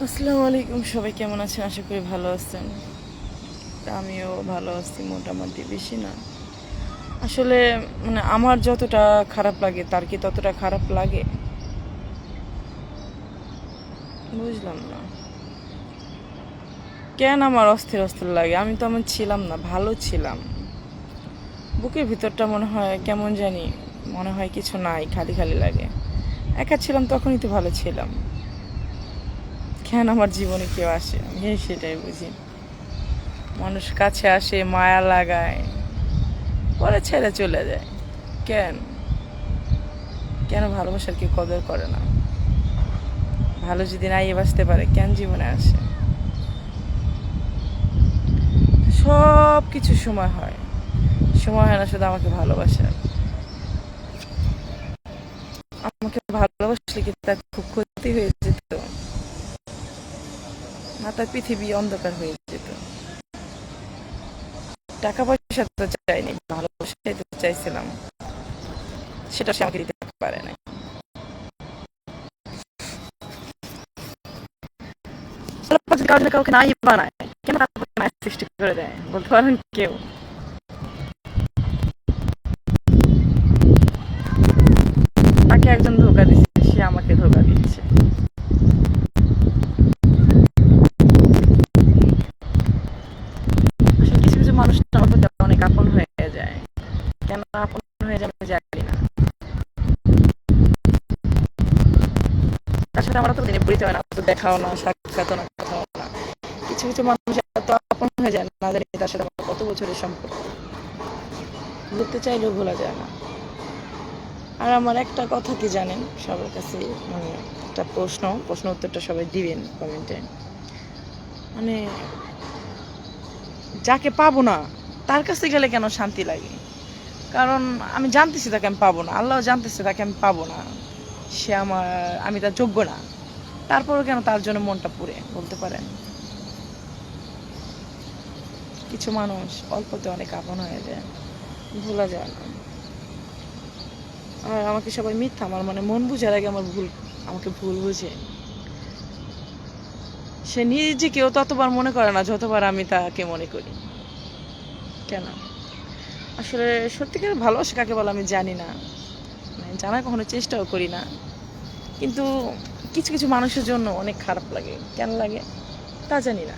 আসসালামু আলাইকুম, সবাই কেমন আছেন? আশা করি ভালো আছেন। আমিও ভালো আছি, মোটামুটি, বেশি না। আসলে আমার যতটা খারাপ লাগে তার কি ততটা খারাপ লাগে? বুঝলাম না কেন আমার অস্থির অস্থির লাগে। আমি তো এমন ছিলাম না, ভালো ছিলাম। বুকের ভিতরটা মনে হয় কেমন জানি, মনে হয় কিছু নাই, খালি খালি লাগে। একা ছিলাম তখনই তো ভালো ছিলাম। কেন আমার জীবনে কেউ আসে, আমি সেটাই বুঝি। মানুষ কাছে আসে, মায়া লাগায়, পরে ছেড়ে চলে যায়। কেন? কেন ভালোবাসার কেউ কদর করে না? ভালো যদি নাই বাঁচতে পারে, কেন জীবনে আসে? সব কিছু সময় হয়, সময় হয় না শুধু আমাকে ভালোবাসার। আমাকে ভালোবাসলে কি তার খুব ক্ষতি হয়ে যেত, না তার পৃথিবী অন্ধকার হয়ে যেত? টাকা পয়সা তো চাইনি, ভালোবাসাই তো চাইছিলাম, সেটা সে আমাকে দিতে পারে না। কাউকে কাউকে নাই বানায়, কেন তারপরে নাই সৃষ্টি করে দেয়, বলতে পারেন কেউ? তাকে একজন ধোকা দিচ্ছে, সে আমাকে ধোকা দিচ্ছে। আসলে কিছু কিছু মানুষ আমার প্রতি অনেক আপন হয়ে যায়। কেন আপন হয়ে যাবে জানি না। তার সাথে আমার তো দিনে পরিচয় না, তো দেখাও না, সাক্ষাৎ না, কথাও না। কিছু কিছু মানুষ এত আপন হয়ে যায় না, জানি তার সাথে আমার কত বছরের সম্পর্ক, ভুলতে চাইলেও ভোলা যায় না। আর আমার একটা কথা কি জানেন, সবার কাছে একটা প্রশ্ন উত্তরটা সবাই দিবেন কমেন্টে। মানে যাকে পাবো না তার কাছে গেলে কেন শান্তি লাগে? কারণ আমি জানতেছি তাকে আমি পাবো না, আল্লাহ জানতেছে তাকে আমি পাবো না, সে আমার, আমি তার যোগ্য না। তারপরও কেন তার জন্য মনটা পুড়ে, বলতে পারেন? কিছু মানুষ অল্পতে অনেক আপন হয়ে যায়, ভোলা যায় না। আর আমাকে সবাই মিথ্যা, আমার মন বুঝার আগে আমাকে ভুল বুঝে। সে নিজেকেও ততবার মনে করে না যতবার আমি তাকে মনে করি। কেন? আসলে সত্যিকার ভালোবাসা কাকে বলে আমি জানি না, জানার কখনো চেষ্টাও করি না। কিন্তু কিছু কিছু মানুষের জন্য অনেক খারাপ লাগে। কেন লাগে তা জানি না।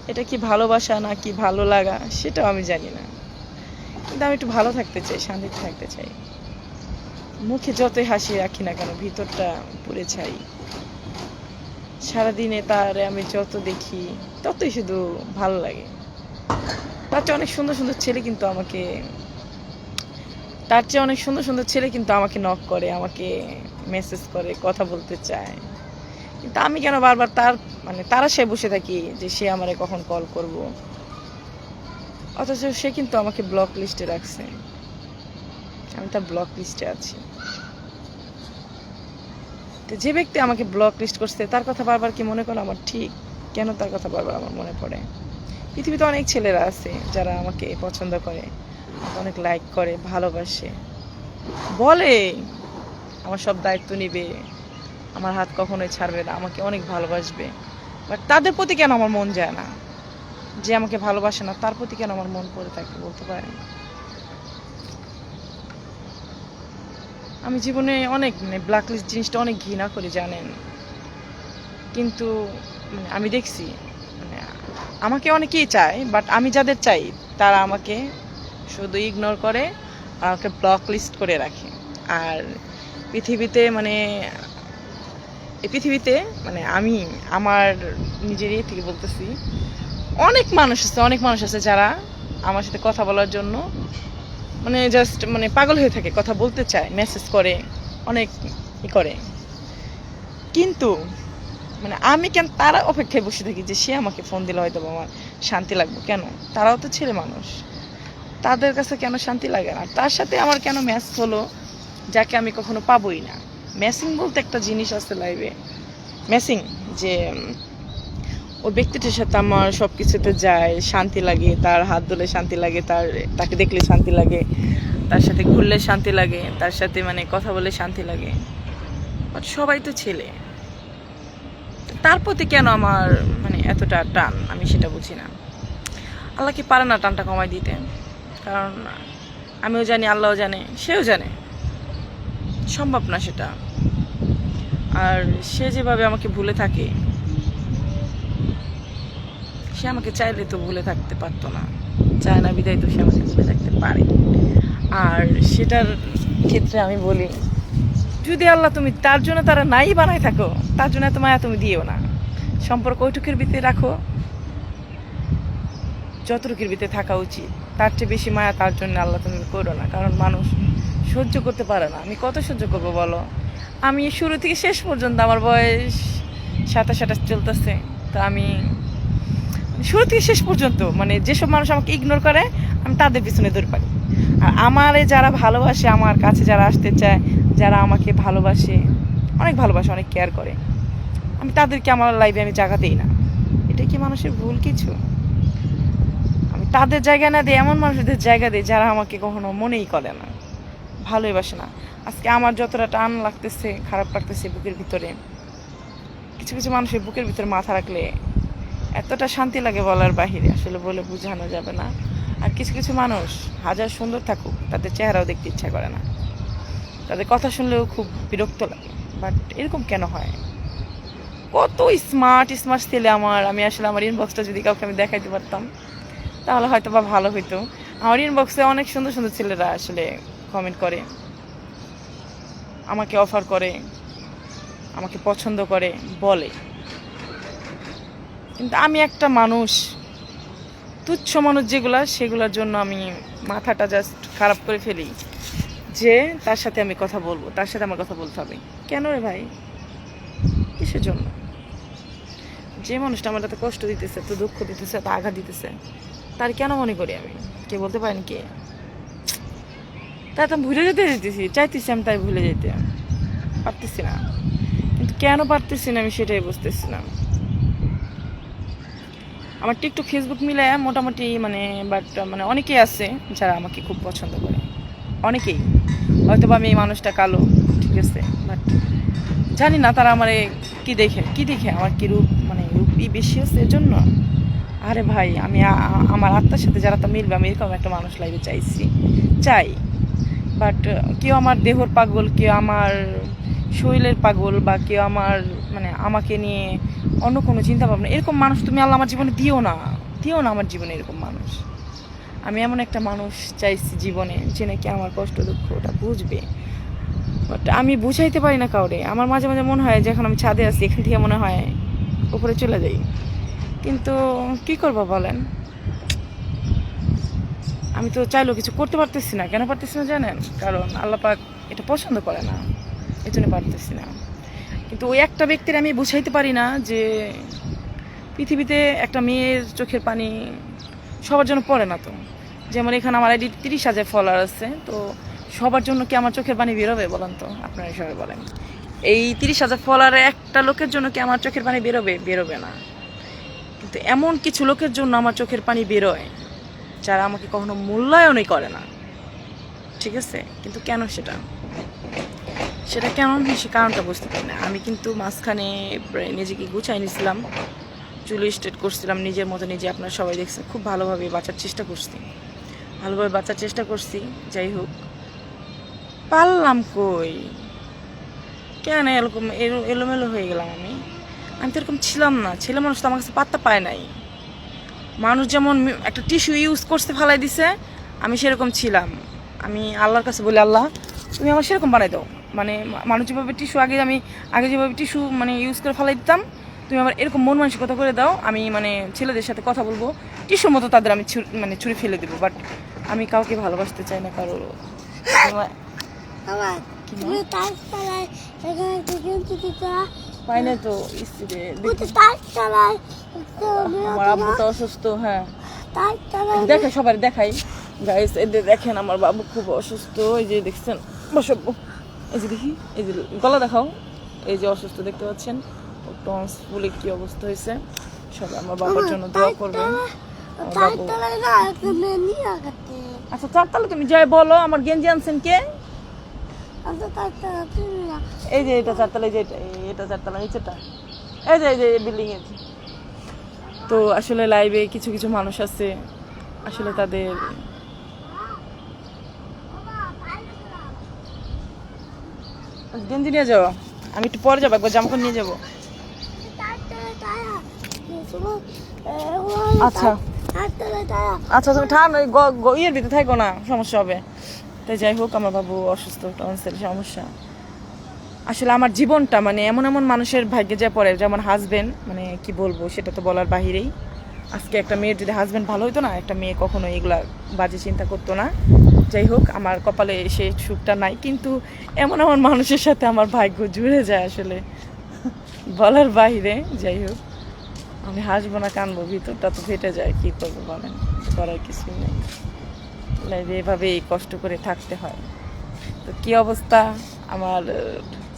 এটা কি ভালোবাসা না কি ভালো লাগা সেটাও আমি জানি না। কিন্তু আমি একটু ভালো থাকতে চাই, শান্তিতে থাকতে চাই। মুখে যতই হাসি রাখি না কেন, ভিতরটা পুড়ে ছাই। সারাদিনে তার আমি যত দেখি ততই শুধু ভালো লাগে। তার চেয়ে অনেক সুন্দর সুন্দর ছেলে কিন্তু আমাকে, তার চেয়ে অনেক সুন্দর সুন্দর ছেলে কিন্তু আমাকে নক করে, আমাকে মেসেজ করে, কথা বলতে চায়। কিন্তু আমি কেন বারবার তার আশায় বসে থাকি যে সে আমারে কখন কল করব। অথচ সে কিন্তু আমাকে ব্লক লিস্টে রাখছে, আমি তার ব্লক লিস্টে আছি। তো যে ব্যক্তি আমাকে ব্লক লিস্ট করছে তার কথা বারবার কি মনে করো আমার ঠিক? কেন তার কথা বারবার আমার মনে পড়ে? পৃথিবীতে অনেক ছেলেরা আছে যারা আমাকে পছন্দ করে, অনেক লাইক করে, ভালোবাসে, বলে আমার সব দায়িত্ব নিবে, আমার হাত কখনোই ছাড়বে না, আমাকে অনেক ভালোবাসবে। বাট তাদের প্রতি কেন আমার মন যায় না? যে আমাকে ভালোবাসে না তার প্রতি কেন আমার মন পড়ে থাকে, বলতে পারেন? আমি জীবনে অনেক ব্ল্যাক লিস্ট জিনিসটা অনেক ঘৃণা করি, জানেন। কিন্তু আমি দেখছি মানে আমাকে অনেকেই চায়, বাট আমি যাদের চাই তারা আমাকে শুধু ইগনোর করে, আর আমাকে ব্লক লিস্ট করে রাখে। আর পৃথিবীতে এই পৃথিবীতে আমি আমার নিজের থেকে বলতেছি, অনেক মানুষ আছে যারা আমার সাথে কথা বলার জন্য জাস্ট পাগল হয়ে থাকে, কথা বলতে চায়, মেসেজ করে, অনেক করে। কিন্তু আমি কেন তারা অপেক্ষায় বসে থাকি যে সে আমাকে ফোন দিলে হয়তো আমার শান্তি লাগবে? কেন? তারাও তো ছেলে মানুষ, তাদের কাছে কেন শান্তি লাগে না? তার সাথে আমার কেন ম্যাচ হলো যাকে আমি কখনো পাবোই না? ম্যাচিং বলতে একটা জিনিস আছে লাইভে, ম্যাচিং, যে ওই ব্যক্তিটার সাথে আমার সব কিছুতে যায়, শান্তি লাগে, তার হাত ধরলে শান্তি লাগে, তাকে দেখলে শান্তি লাগে, তার সাথে ঘুরলে শান্তি লাগে, তার সাথে কথা বলে শান্তি লাগে। বাট সবাই তো ছেলে, তার প্রতি কেন আমার মানে এতটা টান আমি সেটা বুঝি না। আল্লাহ কি পারে না টানটা কমাই দিতে? কারণ আমিও জানি, আল্লাহও জানে, সেও জানে সম্ভব না সেটা। আর সে যেভাবে আমাকে ভুলে থাকে, সে আমাকে চাইলে তো ভুলে থাকতে পারতো না, চায় না বিদায় তো সে আমাকে ভুলে থাকতে পারে। আর সেটার ক্ষেত্রে আমি বলি, যদি আল্লাহ তুমি তার জন্য তারা নাই বানাই থাকো, তার জন্য এত মায়া তুমি দিও না। সম্পর্ক ওইটুকুর ভিতরে রাখো যতটুকুর ভিতরে থাকা উচিত, তার চেয়ে বেশি মায়া তার জন্য আল্লাহ তুমি করো না। কারণ মানুষ সহ্য করতে পারে না। আমি কত সহ্য করবো বলো? আমি শুরু থেকে শেষ পর্যন্ত, আমার বয়স 27 চলতেছে, তো আমি শুরু থেকে শেষ পর্যন্ত মানে যেসব মানুষ আমাকে ইগনোর করে আমি তাদের পিছনে দৌড় পাই। আর আমারে যারা ভালোবাসে, আমার কাছে যারা আসতে চায়, যারা আমাকে ভালোবাসে, অনেক ভালোবাসে, অনেক কেয়ার করে, আমি তাদেরকে আমার লাইফে আমি জায়গা দিই না। এটা কি মানুষের ভুল কিছু? আমি তাদের জায়গা না দিই, এমন মানুষদের জায়গা দিই যারা আমাকে কখনো মনেই করে না, ভালোই বাসে না। আজকে আমার যতটা টান লাগতেছে, খারাপ লাগতেছে বুকের ভিতরে, কিছু কিছু মানুষের বুকের ভিতরে মাথা রাখলে এতটা শান্তি লাগে বলার বাহিরে, আসলে বলে বোঝানো যাবে না। আর কিছু কিছু মানুষ হাজার সুন্দর থাকুক, তাদের চেহারাও দেখতে ইচ্ছা করে না, তাদের কথা শুনলেও খুব বিরক্ত লাগে। বাট এরকম কেন হয়? কত স্মার্ট স্মার্ট ছেলে আমি আসলে আমার ইনবক্সটা যদি কাউকে আমি দেখাইতে পারতাম তাহলে হয়তো বা ভালো হইতো। আমার ইনবক্সে অনেক সুন্দর সুন্দর ছেলেরা আসলে কমেন্ট করে, আমাকে অফার করে, আমাকে পছন্দ করে, বলে। কিন্তু আমি একটা মানুষ, তুচ্ছ মানুষ যেগুলা, সেগুলোর জন্য আমি মাথাটা জাস্ট খারাপ করে ফেলি যে তার সাথে আমি কথা বলবো, তার সাথে আমার কথা বলতে হবে। কেন রে ভাই? কিসের জন্য? যে মানুষটা আমার এত কষ্ট দিতেছে, এত দুঃখ দিতেছে, এত আঘাত দিতেছে, তার কেন মনে করি আমি? কে বলতে পারেন কে? তাই তো আমি ভুলে যেতে যেতেছি, চাইতেছি আমি তাই ভুলে যেতে পারতেছি না। কিন্তু কেন পারতেছি না আমি সেটাই বুঝতেছি না। আমার টিকটক ফেসবুক মিলে মোটামুটি মানে অনেকেই আছে যারা আমাকে খুব পছন্দ করে, অনেকেই। হয়তো বা আমি এই মানুষটা কালো, ঠিক আছে, বাট জানি না তারা আমারে কি দেখে আমার কি রূপ, মানে রূপই বেশি আছে এর জন্য। আরে ভাই, আমি আমার আত্মার সাথে যারা তা মিলবে, আমি এরকম একটা মানুষ লাইফে চাই। বাট কেউ আমার দেহর পাগল, কেউ আমার শরীরের পাগল, বা কেউ আমার মানে আমাকে নিয়ে অন্য কোনো চিন্তা ভাবনা, এরকম মানুষ তুমি আল্লাহ আমার জীবনে দিও না আমার জীবনে এরকম মানুষ। আমি এমন একটা মানুষ চাইছি জীবনে যে নাকি আমার কষ্ট দুঃখ ওটা বুঝবে। বাট আমি বুঝাইতে পারি না কাউরে। আমার মাঝে মাঝে মনে হয় যে এখন আমি ছাদে আছি, এখান থেকে মনে হয় উপরে চলে যাই, কিন্তু কি করবো বলেন? আমি তো চাইলেও কিছু করতে পারতেছি না। কেন পারতেছি না জানেন? কারণ আল্লাহ পাক এটা পছন্দ করে না, এই জন্য পারতেছি না। কিন্তু ওই একটা ব্যক্তির আমি বুঝাইতে পারি না যে পৃথিবীতে একটা মেয়ের চোখের পানি সবার জন্য পড়ে না। তো যেমন এখানে আমার আইডি 30,000 ফলোয়ার আছে, তো সবার জন্য কি আমার চোখের পানি বেরোবে বলেন তো? আপনারা সবাই বলেন, এই 30,000 ফলোয়ারে একটা লোকের জন্য কি আমার চোখের পানি বেরোবে না? কিন্তু এমন কিছু লোকের জন্য আমার চোখের পানি বেরোয় যারা আমাকে কখনো মূল্যায়নই করে না, ঠিক আছে? কিন্তু কেন সেটা কেমন, সে কারণটা বুঝতে পারি না। আমি কিন্তু মাঝখানে নিজেকে গুছাই নিয়েছিলাম, চুল স্ট্রেট করছিলাম নিজের মতো নিজে, আপনারা সবাই দেখছেন, খুব ভালোভাবে বাঁচার চেষ্টা করছি। যাই হোক, পারলাম কই? কেন এরকম এলোমেলো হয়ে গেলাম? আমি তো এরকম ছিলাম না। ছেলে মানুষ তো আমার কাছে পাত্তা পায় নাই। মানুষ যেমন একটা টিস্যু ইউজ করতে ফালাই দিছে, আমি সেরকম ছিলাম। আমি আল্লাহর কাছে বলি, আল্লাহ তুমি আমার সেরকম বানাই দাও। মানে মানুষ যেভাবে টিস্যু আগে যেভাবে টিস্যু মানে ইউজ করে ফালাই দিতাম, তুমি আমার এরকম মন মানসিকতা করে দাও। আমি মানে ছেলেদের সাথে কথা বলবো, টিস্যুর মতো তাদের আমি ছুরি ফেলে দেবো। বাট আমি কাউকে ভালোবাসতে চাই না কারো। পাই না তো আমার আব্বু তো অসুস্থ। হ্যাঁ, দেখে সবাই দেখাই গাইস, এদের দেখেন আমার বাবু খুব অসুস্থ। এই যে দেখছেন বসব্য, এই যে দেখি, এই যে গলা দেখাও, এই যে অসুস্থ দেখতে পাচ্ছেন, টন্স ফুলে কি অবস্থা হয়েছে। সবাই আমার বাবার জন্য দোয়া করবেন। আচ্ছা, 4 তলা তুমি যাই বলো, আমার গেঞ্জি আনছেন কে? এই যে এটা 4 তলা, এই যে এটা 4 তলা, নিচেটা এই যে বিল্ডিং এর। তো আসলে লাইভে কিছু কিছু মানুষ আছে, আসলে তাদের গেঞ্জি নিয়ে যাও, আমি একটু পরে যাবো, একবার জামাকাপড় নিয়ে যাবো। আচ্ছা আচ্ছা, তুমি ঠান্ডা ইয়ের ভিতরে থাকো না, সমস্যা হবে। তাই যাই হোক, আমার বাবু অসুস্থ, টনসিল সমস্যা। আসলে আমার জীবনটা মানে এমন এমন মানুষের ভাগ্যে যা পড়ে, যেমন হাজবেন্ড, মানে কি বলবো সেটা তো বলার বাহিরেই। আজকে একটা মেয়ের যদি হাজবেন্ড ভালো হতো না, একটা মেয়ে কখনো এগুলা বাজে চিন্তা করতো না। যাই হোক, আমার কপালে সে সুখটা নাই, কিন্তু এমন এমন মানুষের সাথে আমার ভাগ্য জুড়ে যায় আসলে বলার বাহিরে। যাই হোক, আমি হাসবো না কানবো, ভিতরটা তো ফেটে যায়, কি করবো বলেন, করার কিছুই নেই। লাইফে এভাবেই কষ্ট করে থাকতে হয়। তো কি অবস্থা আমার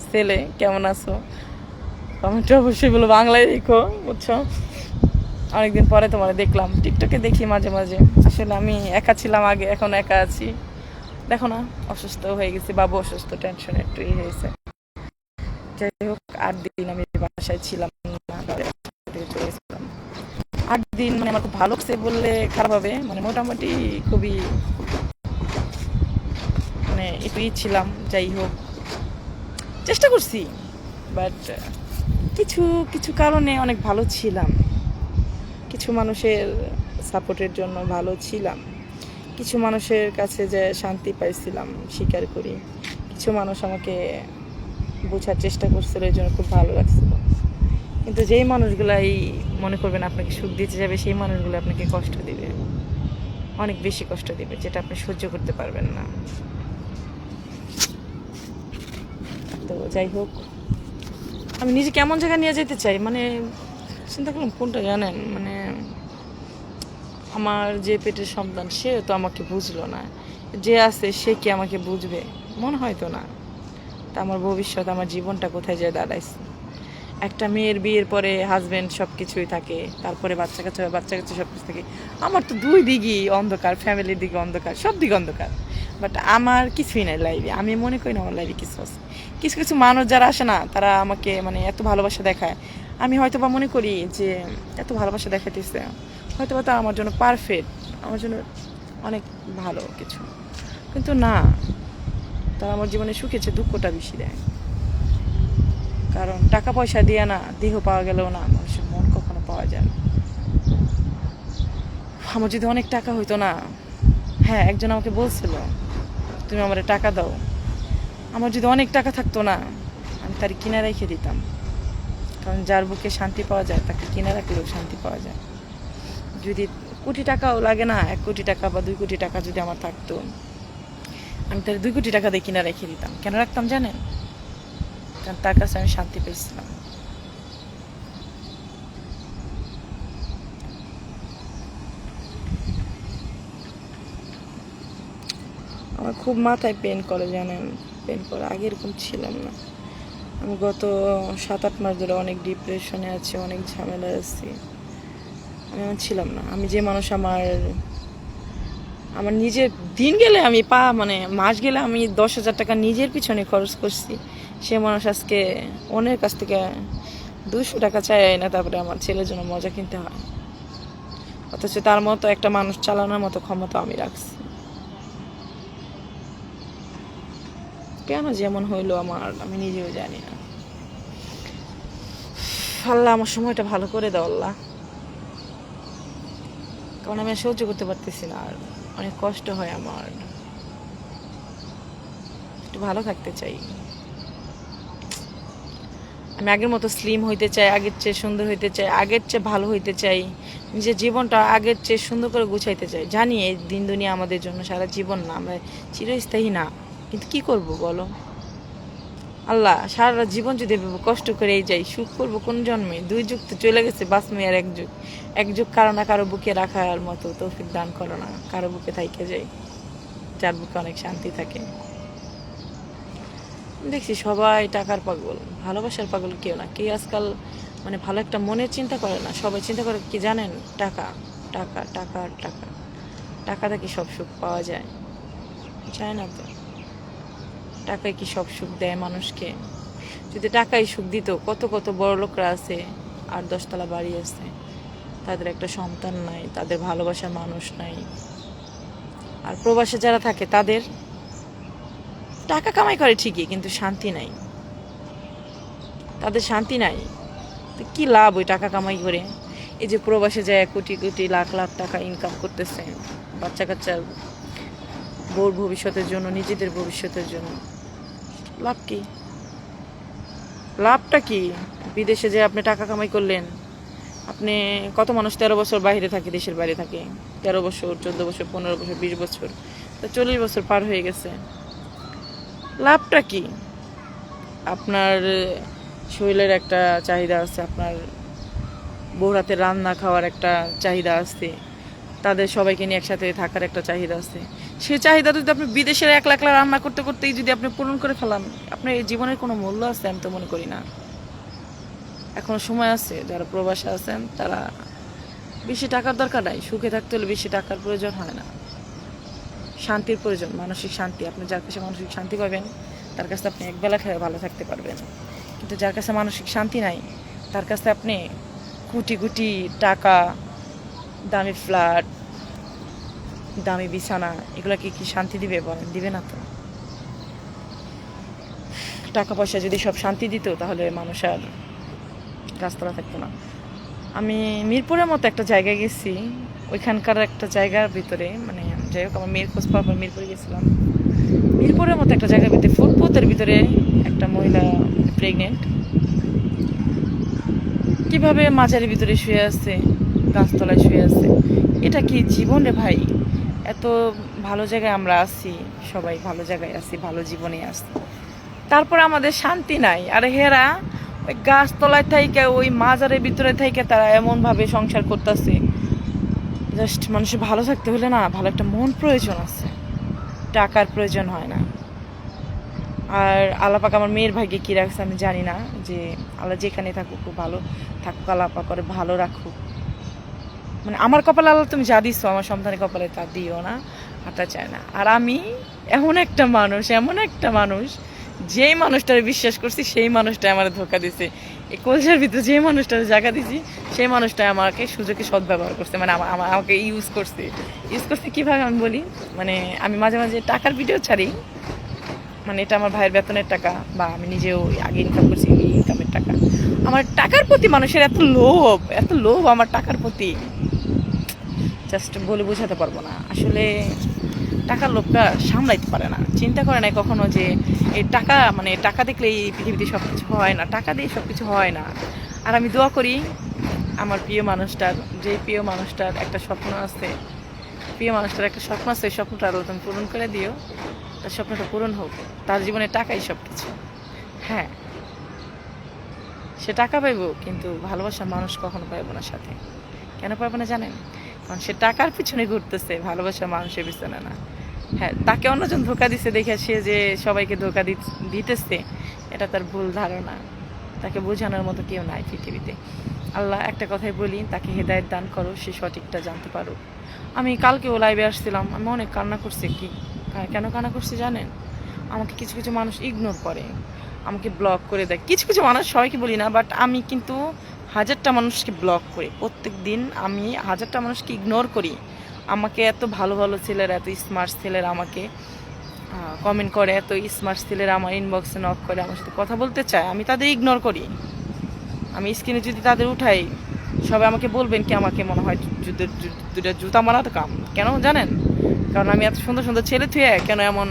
ছেলে, কেমন আছো কমেন্টে অবশ্যই বলো, বাংলায় দেখো, বুঝছো। অনেকদিন পরে তোমার দেখলাম, টিকটকে দেখি মাঝে মাঝে। আসলে আমি একা ছিলাম আগে, এখন একা আছি। দেখো না, অসুস্থ হয়ে গেছি, বাবু অসুস্থ, টেনশন একটু হয়েছে। যাই হোক, 8 দিন আমি বাসায় ছিলাম না, চলে গেছিলাম 8 দিন। মানে আমার খুব ভালো লাগছে বললে খারাপ হবে, মানে মোটামুটি খুবই মানে একটুই ছিলাম। যাই হোক, চেষ্টা করছি, বাট কিছু কিছু কারণে অনেক ভালো ছিলাম, কিছু মানুষের সাপোর্টের জন্য ভালো ছিলাম, কিছু মানুষের কাছে যে শান্তি পাইছিলাম স্বীকার করি, কিছু মানুষ আমাকে বোঝার চেষ্টা করছিল, এই জন্য খুব ভালো লাগছিল। কিন্তু যেই মানুষগুলাই মনে করবেন আপনাকে সুখ দিতে যাবে, সেই মানুষগুলো আপনাকে কষ্ট দিবে, অনেক বেশি কষ্ট দিবে, যেটা আপনি সহ্য করতে পারবেন না। তো যাই হোক, আমি নিজে কেমন জায়গায় নিয়ে যেতে চাই, মানে চিন্তা করলাম কোনটা জানেন, মানে আমার যে পেটের সন্তান, সে তো আমাকে বুঝলো না, যে আছে সে কি আমাকে বুঝবে, মনে হয় তো না। তা আমার ভবিষ্যৎ, আমার জীবনটা কোথায় যায় দাঁড়াইছে। একটা মেয়ের বিয়ের পরে হাজবেন্ড সব কিছুই থাকে, তারপরে বাচ্চা কাচ্চা সব কিছু থাকে। আমার তো দুই দিকই অন্ধকার, ফ্যামিলির দিকে অন্ধকার, সব দিকে অন্ধকার। বাট আমার কিছুই নাই লাইফে, আমি মনে করি না আমার লাইফে কিছু আছে। কিছু কিছু মানুষ যারা আসে না, তারা আমাকে মানে এত ভালোবাসা দেখায়, আমি হয়তো বা মনে করি যে এত ভালোবাসা দেখাতেছে, হয়তো বা তারা আমার জন্য পারফেক্ট, আমার জন্য অনেক ভালো কিছু, কিন্তু না, তারা আমার জীবনে সুখেছে, দুঃখটা বেশি দেয়। কারণ টাকা পয়সা দিয়ে না, দেহ পাওয়া গেলেও না, মানুষের মন কখনো পাওয়া যায় না। আমার যদি অনেক টাকা হইতো না, হ্যাঁ, একজন আমাকে বলছিল তুমি আমার টাকা দাও, আমার যদি অনেক টাকা থাকতো না, আমি তার কিনে রেখে দিতাম। কারণ যার বুকে শান্তি পাওয়া যায়, তাকে কিনে রাখলেও শান্তি পাওয়া যায়। যদি কোটি টাকাও লাগে না, 1 কোটি টাকা বা 2 কোটি টাকা যদি আমার থাকতো, আমি তার 2 কোটি টাকা দিয়ে কিনে রেখে দিতাম। কেন রাখতাম জানেন? কারণ তার কাছে আমি শান্তি পেয়েছিলাম। আমার খুব মাথায় পেন করে জানেন, পেন করে, আগে এরকম ছিলাম না। আমি গত 7-8 মাস ধরে অনেক ডিপ্রেশনে আছি, অনেক ঝামেলায় আছি। আমি এমন ছিলাম না। আমি যে মানুষ, আমার আমার নিজের দিন গেলে আমি মানে মাস গেলে আমি 10,000 টাকা নিজের পিছনে খরচ করছি, সে মানুষ আজকে অন্যের কাছ থেকে 200 টাকা চাই না, তারপরে আমার ছেলের জন্য মজা কিনতে হয়। অথচ তার মতো একটা মানুষ চালানোর মতো ক্ষমতা আমি রাখছি। কেন যেমন হইলো আমার, আমি নিজেও জানি না। আল্লাহ আমার সময়টা ভালো করে দাও আল্লাহ, কারণ আমি আর সহ্য করতে পারতেছি না, আর অনেক কষ্ট হয় আমার, একটু ভালো থাকতে চাই। আমি আগের মতো স্লিম হইতে চাই, আগের চেয়ে সুন্দর হইতে চাই, আগের চেয়ে ভালো হইতে চাই, নিজের জীবনটা আগের চেয়ে সুন্দর করে গুছাইতে চাই। জানি এই দিন দুনিয়া আমাদের জন্য সারা জীবন না, আমরা চিরস্থায়ী না, কিন্তু কি করব বলো। আল্লাহ, সারা জীবন যদি কষ্ট করেই যাই, সুখ করবো কোন জন্মে? 2 যুগ তো চলে গেছে, বাঁচমি আর 1 যুগ। 1 যুগ কারো না কারো বুকে রাখার মতো তৌফিক দান করো না, কারো বুকে থাইকে যাই, যার বুকে অনেক শান্তি থাকে। দেখছি সবাই টাকার পাগল, ভালোবাসার পাগল কেউ না। কেউ আজকাল মানে ভালো একটা মনের চিন্তা করে না, সবাই চিন্তা করে কি জানেন? টাকা, টাকা, টাকা, টাকা। টাকাতে কি সব সুখ পাওয়া যায়? চায় না তো। টাকায় কি সব সুখ দেয় মানুষকে? যদি টাকাই সুখ দিত, কত কত বড় লোকরা আছে, 8-10 তলা বাড়ি আছে, তাদের একটা সন্তান নাই, তাদের ভালোবাসার মানুষ নাই। আর প্রবাসে যারা থাকে তাদের টাকা কামাই করে ঠিকই, কিন্তু শান্তি নাই, তাদের শান্তি নাই। তো কি লাভ ওই টাকা কামাই করে? এই যে প্রবাসে যায় কোটি কোটি লাখ লাখ টাকা ইনকাম করতেছে বাচ্চা কাচ্চার বউর ভবিষ্যতের জন্য, নিজেদের ভবিষ্যতের জন্য, লাভ কি? লাভটা কি? বিদেশে যে আপনি টাকা কামাই করলেন, আপনি কত মানুষ 13 বছর বাইরে থাকে, দেশের বাইরে থাকে, 13 বছর, 14 বছর, 15 বছর, 20 বছর, তো 40 বছর পার হয়ে গেছে। লাভটা কি? আপনার শরীরের একটা চাহিদা আছে, আপনার বউর হাতে রান্না খাওয়ার একটা চাহিদা আছে, তাদের সবাইকে নিয়ে একসাথে থাকার একটা চাহিদা আছে। সেই চাহিদা যদি আপনি বিদেশের একলা একলা রান্না করতে করতেই যদি আপনি পূরণ করে ফেলান, আপনার এই জীবনের কোনো মূল্য আছে? আমি তো মনে করি না। এখনো সময় আছে, যারা প্রবাসে আছেন তারা, বেশি টাকার দরকার নাই, সুখে থাকতে হলে বেশি টাকার প্রয়োজন হয় না, শান্তির প্রয়োজন, মানসিক শান্তি। আপনি যার কাছে মানসিক শান্তি পাবেন, তার কাছে আপনি একবেলা খেয়ে ভালো থাকতে পারবেন। কিন্তু যার কাছে মানসিক শান্তি নাই, তার কাছে আপনি কোটি কোটি টাকা, দামি ফ্ল্যাট, দামি বিছানা, এগুলা কি শান্তি দিবে বলেন? দিবে না তো। টাকা পয়সা যদি সব শান্তি দিত, তাহলে মানুষ আর গাছতলা থাকতো না। আমি মিরপুরের মতো একটা জায়গায় গেছি, ওইখানকার একটা জায়গার ভিতরে, মানে যাই হোক, আমার মেয়ের খোঁজ পাওয়ার পর মিরপুরে গেছিলাম। মিরপুরের মতো একটা জায়গার ভিতরে, ফুটপথের ভিতরে একটা মহিলা প্রেগনেন্ট, কিভাবে মাজারের ভিতরে শুয়ে আছে, গাছতলায় শুয়ে আছে। এটা কি জীবন রে ভাই? এত ভালো জায়গায় আমরা আছি, সবাই ভালো জায়গায় আছি, ভালো জীবনে আছি, তারপর আমাদের শান্তি নাই। আর হেরা ওই গাছতলায় থাইকে, ওই মাজারের ভিতরে থাইকে তারা এমনভাবে সংসার করতেছে। জাস্ট মানুষের ভালো থাকতে হলে না, ভালো একটা মন প্রয়োজন আছে, টাকার প্রয়োজন হয় না। আর আল্লাহ পাক আমার মেয়ের ভাগ্যে কী রাখছে আমি জানি না, যে আল্লাহ যেখানে থাকুক খুব ভালো থাকুক, আল্লাহ পাক করে ভালো রাখুক। মানে আমার কপালে আল্লাহ তুমি যা দিচ্ছ, আমার সন্তানের কপালে তা দিও না, আর তা চায় না। আর আমি এমন একটা মানুষ, যেই মানুষটারে বিশ্বাস করছি সেই মানুষটাই আমার ধোকা দিছে। এই কলজার ভিতরে যে মানুষটার জায়গা দিছি, সেই মানুষটাই আমাকে সুযোগে সদ্ব্যবহার করছে, মানে আমাকে ইউজ করছে কীভাবে আমি বলি। মানে আমি মাঝে মাঝে টাকার ভিডিও ছাড়ি, মানে এটা আমার ভাইয়ের বেতনের টাকা, বা আমি নিজেও আগে ইনকাম করছি, এই ইনকামের টাকা। আমার টাকার প্রতি মানুষের এত লোভ আমার টাকার প্রতি, জাস্ট বলে বোঝাতে পারবো না। আসলে টাকার লোভটা সামলাইতে পারে না, চিন্তা করে না কখনো যে এই টাকা, মানে টাকা দেখলে এই পৃথিবীতে সব কিছু হয় না, টাকা দিয়ে সব কিছু হয় না। আর আমি দোয়া করি আমার প্রিয় মানুষটার একটা স্বপ্ন আছে, স্বপ্নটা আরও তুমি পূরণ করে দিও, তার স্বপ্নটা পূরণ হোক। তার জীবনে টাকাই সব কিছু। হ্যাঁ, সে টাকা পাইব, কিন্তু ভালোবাসার মানুষ কখনো পাইব না সাথে। কেন পাইব না জানেন? কারণ সে টাকার পিছনে ঘুরতেছে, ভালোবাসার মানুষের পিছনে না। হ্যাঁ, তাকে অন্যজন ধোকা দিচ্ছে দেখে সে যে সবাইকে ধোকা দিতেছে, এটা তার ভুল ধারণা। তাকে বোঝানোর মতো কেউ নাই পৃথিবীতে। আল্লাহ একটা কথাই বলি, তাকে হেদায়েত দান করো, সে সঠিকটা জানতে পারো। আমি কালকেও লাইভে আসছিলাম, আমি অনেক কান্না করছি। কেন কান্না করছি জানেন? আমাকে কিছু কিছু মানুষ ইগনোর করে, আমাকে ব্লক করে দেয়। কিছু কিছু মানুষ, সবাইকে বলি না, বাট আমি কিন্তু 1000টা মানুষকে ব্লক করি প্রত্যেক দিন, আমি 1000টা মানুষকে ইগনোর করি। আমাকে এত ভালো ভালো ছেলেরা, এত স্মার্ট ছেলেরা আমাকে কমেন্ট করে, এত স্মার্ট ছেলেরা আমার ইনবক্সে নক করে, আমার সাথে কথা বলতে চায়, আমি তাদের ইগনোর করি। আমি স্ক্রিনে যদি তাদের উঠাই, সবাই আমাকে বলবেন কি, আমাকে মনে হয় দুটা জুতা মারাতে কাম। কেন জানেন? কারণ আমি এত সুন্দর সুন্দর ছেলে থুয়ে কেন এমন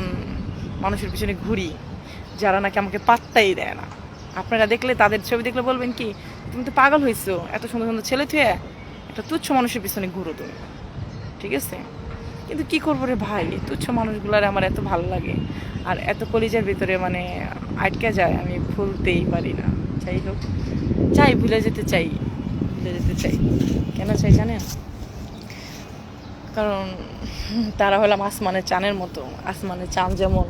মানুষের পিছনে ঘুরি, যারা নাকি আমাকে পাত্তাই দেয় না। আপনারা দেখলে, তাদের ছবি দেখলে বলবেন কি, তুমি তো পাগল হয়েছো, এত সুন্দর সুন্দর ছেলে থুয়ে একটা তুচ্ছ মানুষের পিছনে ঘুরো তুমি, ঠিক আছে? কিন্তু কি করবো রে ভাই, তুচ্ছ মানুষগুলার আমার এত ভালো লাগে, আর এত কলিজার ভিতরে মানে আটকে যায়, আমি ভুলতেই পারি না। যাই হোক, ভুলে যেতে চাই। কেন চাই জানেন? কারণ তারা হলাম আসমানের চাঁদের মতো। আসমানের চাঁদ যেমন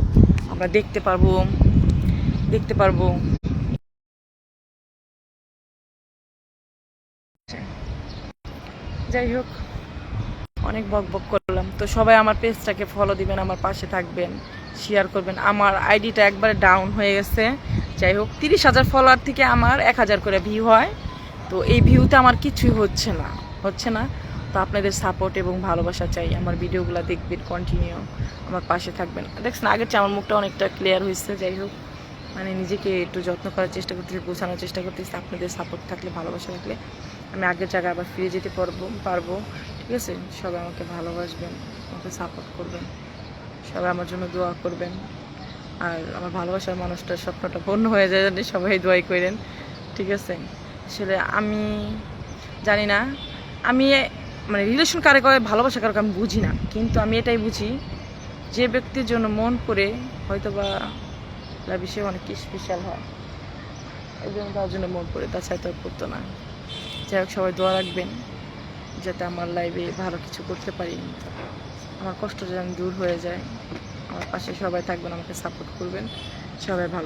আমরা দেখতে পারবো। যাই হোক, অনেক বক করলাম। তো সবাই আমার পেজটাকে ফলো দিবেন, আমার পাশে থাকবেন, শেয়ার করবেন। আমার আইডিটা একবারে ডাউন হয়ে গেছে, যাই হোক 30,000 ফলোয়ার থেকে আমার 1,000 করে ভিউ হয়, তো এই ভিউতে আমার কিছুই হচ্ছে না। তো আপনাদের সাপোর্ট এবং ভালোবাসা চাই, আমার ভিডিওগুলো দেখবেন, কন্টিনিউ আমার পাশে থাকবেন। দেখছেন আগের চেয়ে আমার মুখটা অনেকটা ক্লিয়ার হয়েছে। যাই হোক মানে নিজেকে একটু যত্ন করার চেষ্টা করতেছি, গোছানোর চেষ্টা করতেছি। আপনাদের সাপোর্ট থাকলে, ভালোবাসা থাকলে আমি আগের জায়গায় আবার ফিরে যেতে পারবো। ঠিক আছে, সবাই আমাকে ভালোবাসবেন, আমাকে সাপোর্ট করবেন, সবাই আমার জন্য দোয়া করবেন। আর আমার ভালোবাসার মানুষটার স্বপ্নটা পূর্ণ হয়ে যায়, জানি সবাই দোয়াই করেন। ঠিক আছে, আসলে আমি জানি না, আমি মানে রিলেশন কারে করে, ভালোবাসা কারো আমি বুঝি না, কিন্তু আমি এটাই বুঝি যে ব্যক্তির জন্য মন করে হয়তো বা লাভি সে অনেক স্পেশাল হয়, এই জন্য তার জন্য মন পড়ে, তাছাড়া তো করতো না। যাই হোক সবাই দোয়া রাখবেন যাতে আমার লাইফে ভালো কিছু করতে পারি, আমার কষ্ট যেন দূর হয়ে যায়। আমার পাশে সবাই থাকবেন, আমাকে সাপোর্ট করবেন, সবাই ভালো